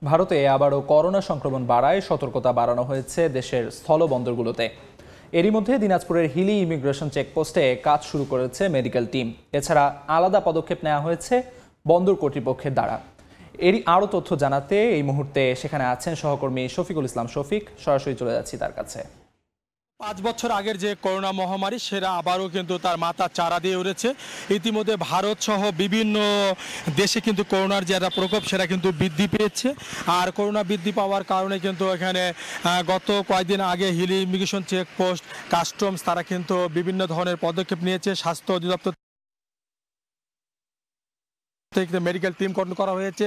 ভারতে আবারও করোনা সংক্রমণ বাড়ায় সতর্কতা বাড়ানো হয়েছে দেশের স্থলবন্দরগুলোতে। এরই মধ্যে দিনাজপুরের হিলি ইমিগ্রেশন চেকপোস্টে কাজ শুরু করেছে মেডিকেল টিম। এছাড়া আলাদা পদক্ষেপ নেওয়া হয়েছে বন্দর কর্তৃপক্ষের দ্বারা। এরই আরও তথ্য জানাতে এই মুহূর্তে সেখানে আছেন সহকর্মী শফিকুল ইসলাম শফিক। সরাসরি চলে যাচ্ছি তার কাছে। 5 বছর আগের যে করোনা মহামারী সেটা আবারও কিন্তু তার মাথা চারা দিয়ে উঠেছে। ইতিমধ্যে ভারত সহ বিভিন্ন দেশে কিন্তু করোনার যে একটা প্রকোপ সেটা কিন্তু বৃদ্ধি পেয়েছে। আর করোনা বৃদ্ধি পাওয়ার কারণে কিন্তু এখানে গত কয়েকদিন আগে হিলি ইমিগ্রেশন চেকপোস্ট, কাস্টমস তারা কিন্তু বিভিন্ন ধরনের পদক্ষেপ নিয়েছে। স্বাস্থ্য অধিদপ্তর থেকে মেডিকেল টিম গঠন করা হয়েছে।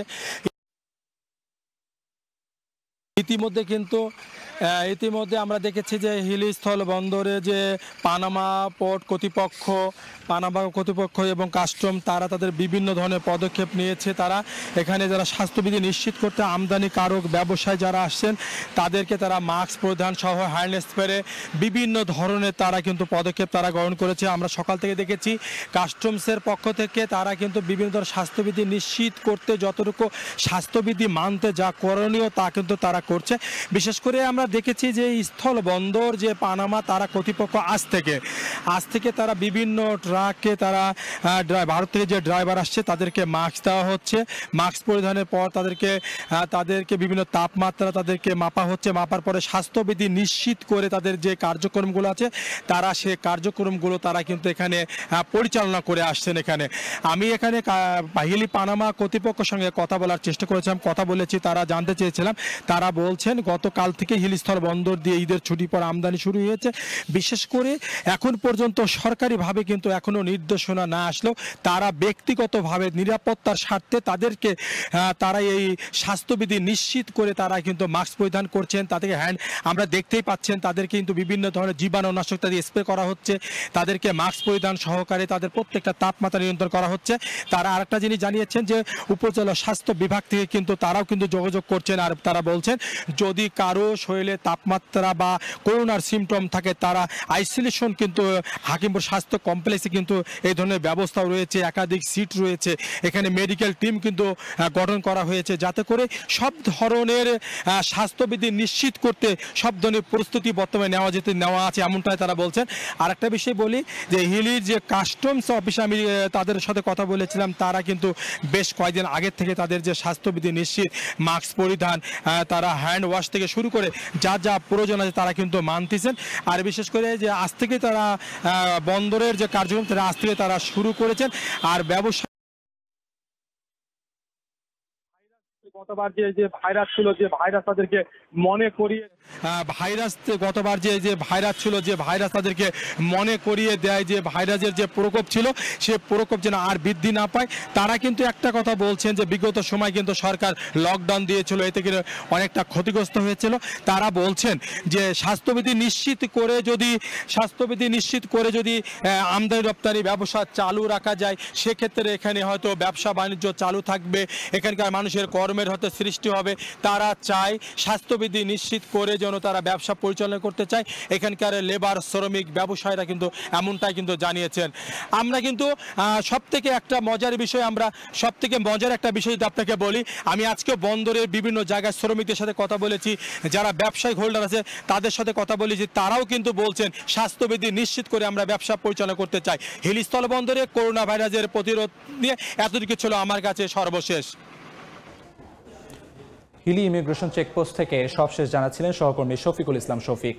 ইতিমধ্যে আমরা দেখেছি যে হিলি স্থল বন্দরে যে পানামা কর্তৃপক্ষ এবং কাস্টম তারা তাদের বিভিন্ন ধরনের পদক্ষেপ নিয়েছে। তারা এখানে যারা স্বাস্থ্যবিধি নিশ্চিত করতে আমদানিকারক ব্যবসায় যারা আসছেন তাদেরকে তারা মাস্ক পরিধান সহ হ্যান্ড স্প্রে বিভিন্ন ধরনের তারা কিন্তু পদক্ষেপ তারা গ্রহণ করেছে। আমরা সকাল থেকে দেখেছি কাস্টমসের পক্ষ থেকে তারা কিন্তু বিভিন্ন ধরনের স্বাস্থ্যবিধি নিশ্চিত করতে যতটুকু স্বাস্থ্যবিধি মানতে যা করণীয় তা কিন্তু তারা করছে। বিশেষ করে আমরা দেখেছি যে স্থল বন্দর যে পানামা তারা কর্তৃপক্ষ আজ থেকে তারা বিভিন্ন ট্রাকে তারা ভারত থেকে যে ড্রাইভার আসছে তাদেরকে মাস্ক দেওয়া হচ্ছে। মাস্ক পরিধানের পর তাদেরকে বিভিন্ন তাপমাত্রা তাদেরকে মাপা হচ্ছে। মাপার পরে স্বাস্থ্যবিধি নিশ্চিত করে তাদের যে কার্যক্রমগুলো আছে তারা সে কার্যক্রমগুলো তারা কিন্তু এখানে পরিচালনা করে আসছেন। আমি এখানে হিলি পানামা কর্তৃপক্ষের সঙ্গে কথা বলার চেষ্টা করেছিলাম, কথা বলেছি। তারা জানতে চেয়েছিলাম, তারা বলছেন গতকাল থেকে হিলিস্থল বন্দর দিয়ে ঈদের ছুটি পর আমদানি শুরু হয়েছে। বিশেষ করে এখন পর্যন্ত সরকারিভাবে কিন্তু এখনো নির্দেশনা না আসলেও তারা ব্যক্তিগতভাবে নিরাপত্তার স্বার্থে তারা এই স্বাস্থ্যবিধি নিশ্চিত করে তারা কিন্তু মাস্ক পরিধান করছেন। তাদেরকে আমরা দেখতেই পাচ্ছেন তাদেরকে কিন্তু বিভিন্ন ধরনের জীবাণুনাশক তাদের স্প্রে করা হচ্ছে। তাদেরকে মাস্ক পরিধান সহকারে তাদের প্রত্যেকটা তাপমাত্রা নিয়ন্ত্রণ করা হচ্ছে। তারা আরেকটা জিনিস জানিয়েছেন যে উপজেলা স্বাস্থ্য বিভাগ থেকে কিন্তু তারাও কিন্তু যোগাযোগ করছেন। আর তারা বলছেন যদি কারো শরীরে তাপমাত্রা বা করোনার সিমটম থাকে তারা আইসোলেশন কিন্তু হাকিমপুর স্বাস্থ্য কমপ্লেক্সে কিন্তু এই ধরনের ব্যবস্থাও রয়েছে, একাধিক সিট রয়েছে। এখানে মেডিকেল টিম কিন্তু গঠন করা হয়েছে যাতে করে সব ধরনের স্বাস্থ্যবিধি নিশ্চিত করতে সব ধরনের প্রস্তুতি বর্তমানে নেওয়া আছে, এমনটাই তারা বলছেন। আর একটা বিষয় বলি যে হিলির যে কাস্টমস অফিসে আমি তাদের সাথে কথা বলেছিলাম, তারা কিন্তু বেশ কয়েকদিন আগের থেকে তাদের যে স্বাস্থ্যবিধি নিশ্চিত, মাস্ক পরিধান, তারা হ্যান্ড ওয়াশ থেকে শুরু করে যা প্রয়োজন আছে তারা কিন্তু মানতেছেন। আর বিশেষ করে যে আজ থেকে তারা বন্দরের যে কার্যক্রম তারা আজ থেকে তারা শুরু করেছেন। আর ব্যবসা গতবার যে ভাইরাস ছিল, যে ভাইরাস তাদেরকে মনে করিয়ে গতবার যে ভাইরাস ছিল, যে ভাইরাস তাদেরকে মনে করিয়ে দেয় যে ভাইরাসের যে প্রকোপ ছিল সে প্রকোপ যেন আর বৃদ্ধি না পায়। তারা কিন্তু একটা কথা বলছেন যে বিগত সময় কিন্তু সরকার লকডাউন দিয়েছিল, এতে করে অনেকটা ক্ষতিগ্রস্ত হয়েছিল। তারা বলছেন যে স্বাস্থ্যবিধি নিশ্চিত করে যদি আমদানি রপ্তানি ব্যবসা চালু রাখা যায় সেক্ষেত্রে এখানে হয়তো ব্যবসা বাণিজ্য চালু থাকবে, এখানকার মানুষের কর্মের হয়তো সৃষ্টি হবে। তারা চায় স্বাস্থ্যবিধি নিশ্চিত করে যেন তারা ব্যবসা পরিচালনা করতে চায়। এখানকার লেবার, শ্রমিক, ব্যবসায়ীরা কিন্তু এমনটাই কিন্তু জানিয়েছেন। আমরা কিন্তু সবথেকে মজার একটা বিষয় যদি আপনাকে বলি, আমি আজকে বন্দরের বিভিন্ন জায়গায় শ্রমিকদের সাথে কথা বলেছি, যারা ব্যবসায়িক হোল্ডার আছে তাদের সাথে কথা বলেছি। তারাও কিন্তু বলছেন স্বাস্থ্যবিধি নিশ্চিত করে আমরা ব্যবসা পরিচালনা করতে চাই। হিলিস্থল বন্দরে করোনা ভাইরাসের প্রতিরোধ নিয়ে এতটুকু ছিল আমার কাছে সর্বশেষ। হিলি ইমিগ্রেশন চেকপোস্ট থেকে সবশেষ জানাচ্ছিলেন সহকর্মী শফিকুল ইসলাম শফিক।